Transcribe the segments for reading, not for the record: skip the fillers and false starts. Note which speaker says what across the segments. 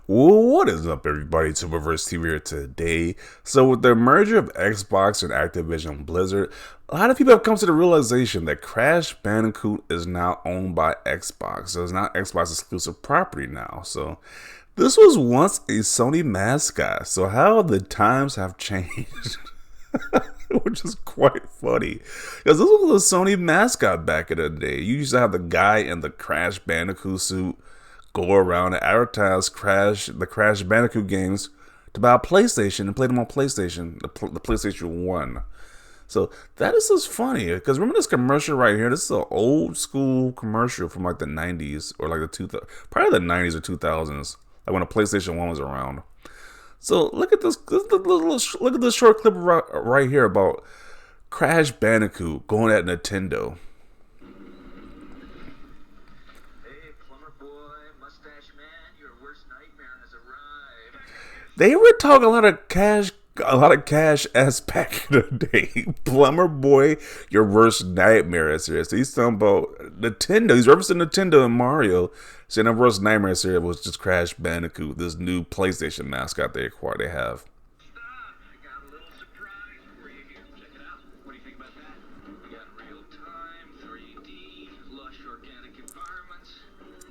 Speaker 1: What is up, everybody? Superverse TV here today. So, with the merger of Xbox and Activision Blizzard, a lot of people have come to the realization that Crash Bandicoot is now owned by Xbox. So, it's not Xbox exclusive property now. So, this was once a Sony mascot. So, how the times have changed. Which is quite funny. Because this was a Sony mascot back in the day. You used to have the guy in the Crash Bandicoot suit go around and advertise the Crash Bandicoot games to buy a PlayStation and play them on PlayStation, the PlayStation 1. So that is just funny because remember this commercial right here? This is an old school commercial from like the 90s or like probably the 90s or 2000s, like when the PlayStation 1 was around. So look at this. Look at this short clip right here about Crash Bandicoot going at Nintendo. They were talking a lot of cash ass back in the day. Plumber Boy, your worst nightmare is here. So he's talking about Nintendo. He's referencing Nintendo and Mario. Saying the worst nightmare here was just Crash Bandicoot, this new PlayStation mascot they have.
Speaker 2: I got a little surprise for you here. Check it out. What do you think about that? We got real-time, 3D, lush organic environments.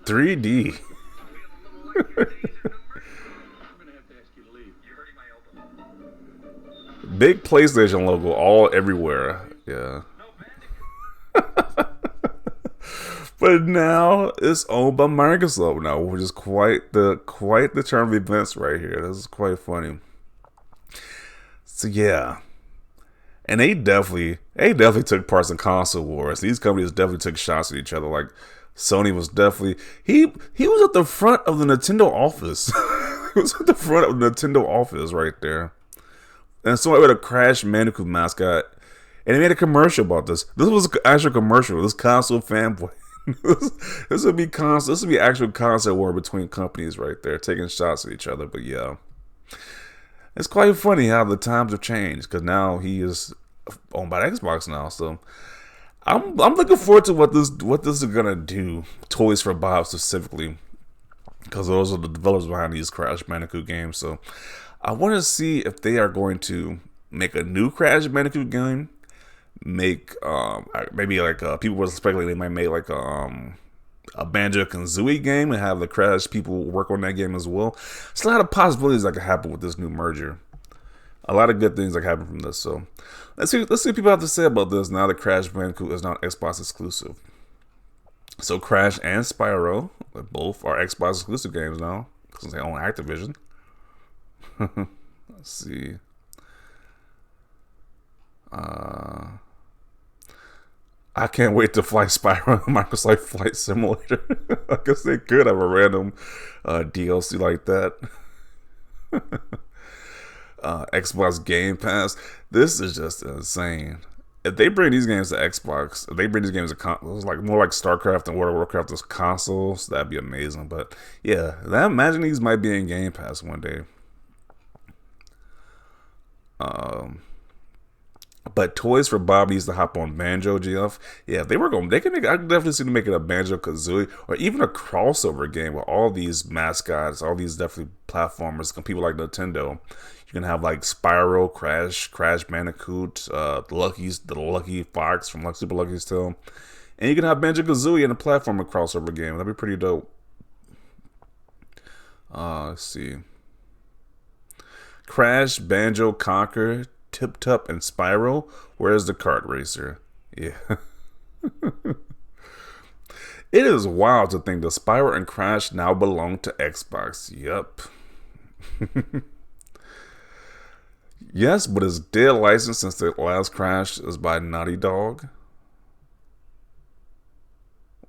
Speaker 1: 3D. Big PlayStation logo all everywhere. Yeah. But now it's owned by Microsoft now, which is quite the turn of events right here. This is quite funny. So yeah. And they definitely took parts in console wars. These companies definitely took shots at each other. Like Sony was definitely he was at the front of the Nintendo office. He was at the front of the Nintendo office right there. And so I had a Crash Bandicoot mascot, and they made a commercial about this. This was an actual commercial. This console fanboy. This would be actual console war between companies right there, taking shots at each other. But yeah, it's quite funny how the times have changed because now he is owned by Xbox now. So I'm looking forward to what this is gonna do. Toys for Bob specifically, because those are the developers behind these Crash Bandicoot games. So I want to see if they are going to make a new Crash Bandicoot game. Make maybe like people were speculating they might make like a Banjo-Kazooie game and have the Crash people work on that game as well. There's a lot of possibilities that could happen with this new merger. A lot of good things that happen from this. So let's see what people have to say about this now that Crash Bandicoot is not Xbox exclusive. So Crash and Spyro both are Xbox exclusive games now since they own Activision. Let's see. I can't wait to fly Spyro in Microsoft Flight Simulator. I guess they could have a random DLC like that. Xbox Game Pass. This is just insane. If they bring these games to Xbox, if they bring these games to like more like StarCraft and World of Warcraft as consoles, that'd be amazing. But yeah, imagine these might be in Game Pass one day. But Toys for Bob needs to hop on Banjo, GF. Yeah, if they were going, they can make. I can definitely see them making a Banjo-Kazooie or even a crossover game with all these mascots, all these definitely platformers, people like Nintendo. You can have like Spyro, Crash Bandicoot, the Lucky Fox from Super Lucky's Tale, and you can have Banjo-Kazooie in a platformer crossover game. That'd be pretty dope. Let's see. Crash, Banjo, Conquer, Tip Top, and Spyro. Where's the kart racer? Yeah. It is wild to think that Spyro and Crash now belong to Xbox. Yup. Yes, but it's dead licensed since the last Crash is by Naughty Dog.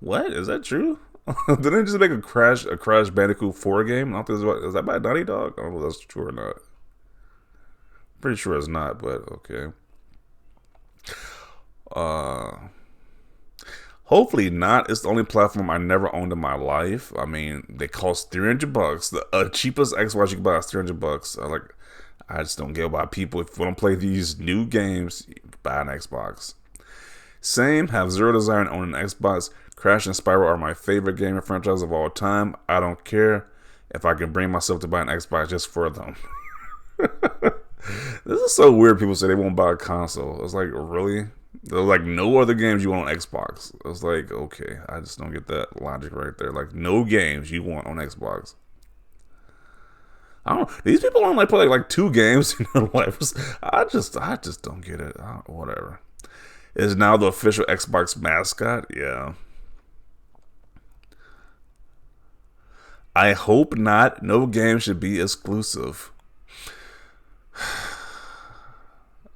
Speaker 1: What? Is that true? Didn't they just make a Crash Bandicoot 4 game? I don't think is that by Naughty Dog? I don't know if that's true or not. Pretty sure it's not, but okay. Hopefully not. It's the only platform I never owned in my life. I mean, they cost $300. The cheapest Xbox you can buy is $300. I just don't get why people, if you want to play these new games, buy an Xbox. Same, have zero desire to own an Xbox. Crash and Spyro are my favorite gaming franchise of all time. I don't care. if I can bring myself to buy an Xbox just for them. This is so weird. People say they won't buy a console. It's like, really? There's like no other games you want on Xbox. It's like, okay, I just don't get that logic right there. Like, no games you want on Xbox. I don't. These people only play like 2 games in their life. I just don't get it. Whatever. Is now the official Xbox mascot? Yeah. I hope not. No game should be exclusive.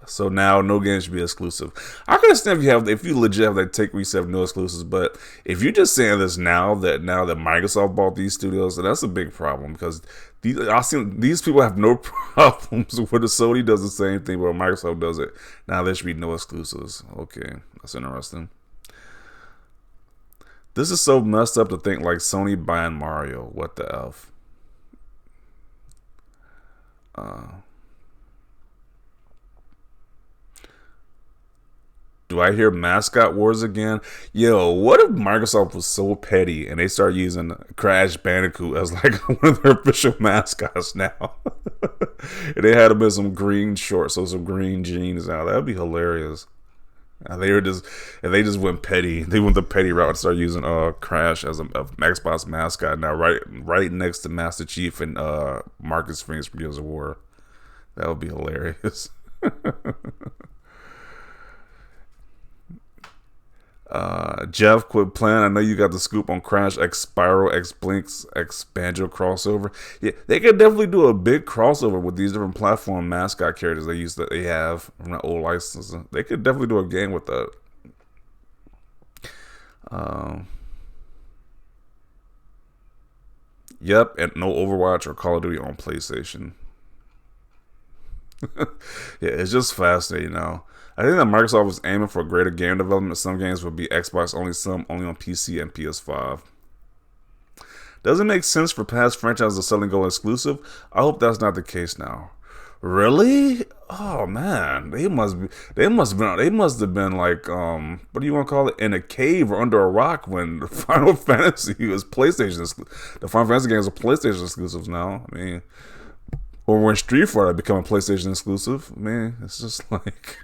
Speaker 1: So now no game should be exclusive. I can understand if you legit have that take where you have no exclusives, but if you're just saying this now that Microsoft bought these studios, then that's a big problem because these people have no problems with the Sony does the same thing, but Microsoft does it. Now there should be no exclusives. Okay, that's interesting. This is so messed up to think like Sony buying Mario. What the F? Do I hear mascot wars again? Yo, what if Microsoft was so petty and they start using Crash Bandicoot as like one of their official mascots now? And they had him in some green shorts, so some green jeans now. That'd be hilarious. And they just went petty. They went the petty route and started using Crash as a Xbox mascot now, right next to Master Chief and Marcus Phoenix for Gears of War. That would be hilarious. Jeff, quit playing. I know you got the scoop on Crash X Spyro X Blinks X Banjo crossover. Yeah, they could definitely do a big crossover with these different platform mascot characters they have from the old licenses. They could definitely do a game with that. Yep, and no Overwatch or Call of Duty on PlayStation. Yeah, it's just fascinating now. I think that Microsoft was aiming for greater game development. Some games would be Xbox only, some only on PC and PS5. Doesn't make sense for past franchises to suddenly go exclusive. I hope that's not the case now. Really? Oh man, they must have been like what do you want to call it, in a cave or under a rock when the Final Fantasy was PlayStation. The Final Fantasy games are PlayStation exclusives now. I mean, or when Street Fighter become a PlayStation exclusive. Man, it's just like.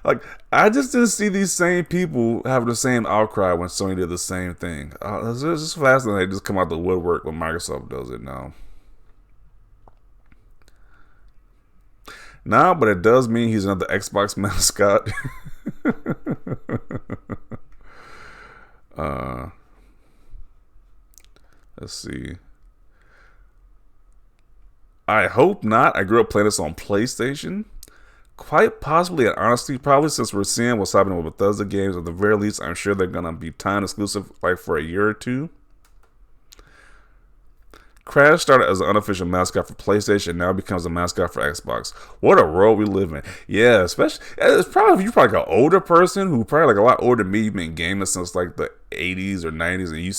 Speaker 1: Like, I just didn't see these same people having the same outcry when Sony did the same thing. It's just fascinating. They just come out the woodwork when Microsoft does it now. Nah, but it does mean he's another Xbox mascot. Let's see. I hope not. I grew up playing this on PlayStation. Quite possibly, and honestly, probably since we're seeing what's happening with Bethesda games, at the very least, I'm sure they're going to be time exclusive like for a year or two. Crash started as an unofficial mascot for PlayStation, now becomes a mascot for Xbox. What a world we live in. Yeah, especially, it's probably if you're probably like an older person who probably like a lot older than me, you've been gaming since like the 80s or 90s, and you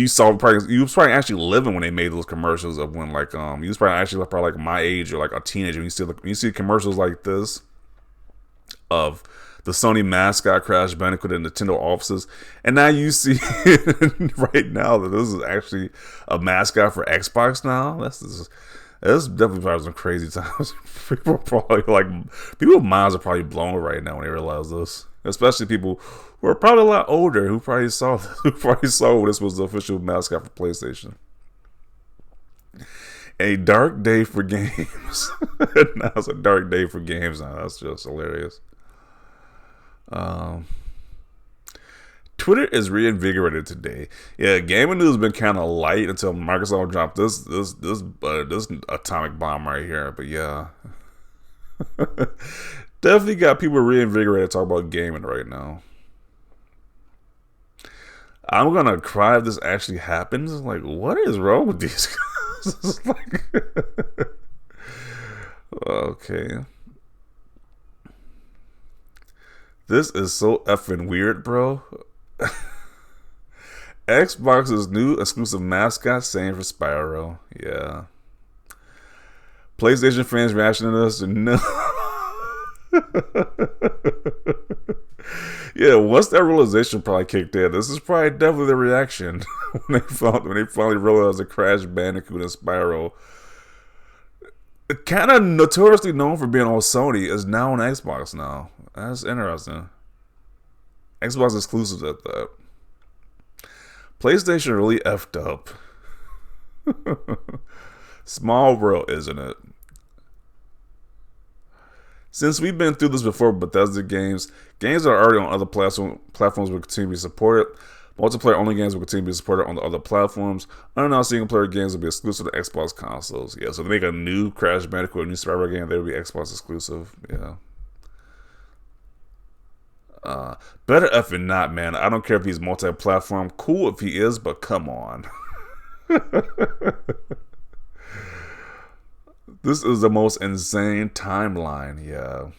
Speaker 1: was probably actually living when they made those commercials of when like you was probably like my age or like a teenager. You see commercials like this of the Sony mascot Crash Bandicoot in Nintendo offices, and now you see right now that this is actually a mascot for Xbox now. This definitely probably some crazy times. People's minds are probably blown right now when they realize this. Especially people who are probably a lot older who probably saw this was the official mascot for PlayStation. A dark day for games. Now it's a dark day for games now. That's just hilarious. Twitter is reinvigorated today. Yeah, gaming news has been kind of light until Microsoft dropped this atomic bomb right here. But yeah. Definitely got people reinvigorated to talk about gaming right now. I'm gonna cry if this actually happens. Like, what is wrong with these guys? Okay. This is so effing weird, bro. Xbox's new exclusive mascot, same for Spyro. Yeah. PlayStation fans reaction to this? No. Yeah, once that realization probably kicked in, this is probably definitely the reaction when they finally realized that Crash Bandicoot and Spyro, kind of notoriously known for being on Sony, is now on Xbox now. That's interesting. Xbox exclusives at that. PlayStation really effed up. Small world, isn't it? Since we've been through this before, Bethesda games that are already on other platforms will continue to be supported. Multiplayer-only games will continue to be supported on the other platforms. Unannounced single-player games will be exclusive to Xbox consoles. Yeah, so if they make a new Crash Bandicoot, a new Spyro game, they will be Xbox exclusive. Yeah. Better effing not, man. I don't care if he's multi-platform. Cool if he is, but come on. This is the most insane timeline, yeah.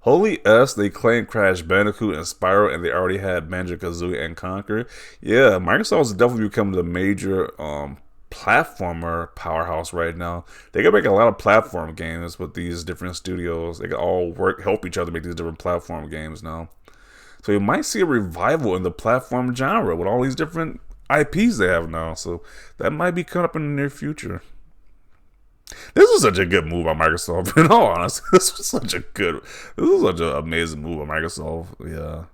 Speaker 1: Holy S, they claim Crash Bandicoot and Spyro, and they already had Banjo-Kazooie and Conquer. Yeah, Microsoft's definitely becoming the major platformer powerhouse right now. They can make a lot of platform games with these different studios. They can all help each other make these different platform games now. So you might see a revival in the platform genre with all these different IPs they have now. So that might be coming up in the near future. This was such a good move by Microsoft. In all honesty, this was such an amazing move by Microsoft. Yeah,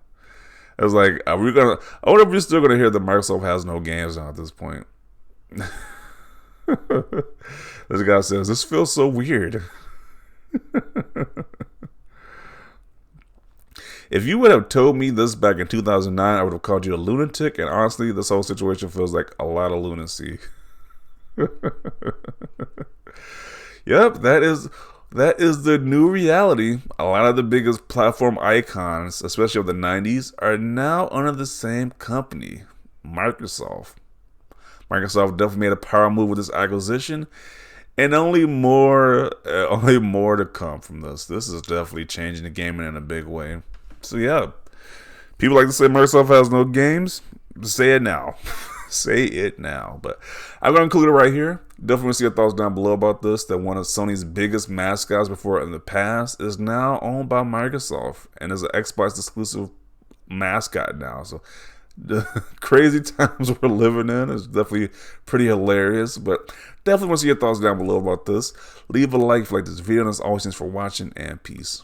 Speaker 1: it was like, I wonder if we're still gonna hear that Microsoft has no games now at this point. This guy says, "This feels so weird." If you would have told me this back in 2009, I would have called you a lunatic. And honestly, this whole situation feels like a lot of lunacy. Yep, that is the new reality. A lot of the biggest platform icons, especially of the 90s, are now under the same company, Microsoft. Microsoft definitely made a power move with this acquisition, and only more to come from this. This is definitely changing the gaming in a big way. So yeah, people like to say Microsoft has no games. Say it now. Say it now. But I'm going to conclude it right here. Definitely want to see your thoughts down below about this. That one of Sony's biggest mascots before in the past is now owned by Microsoft and is an Xbox exclusive mascot now. So the crazy times we're living in is definitely pretty hilarious. But definitely want to see your thoughts down below about this. Leave a like if you like this video. And as always, thanks for watching, and peace.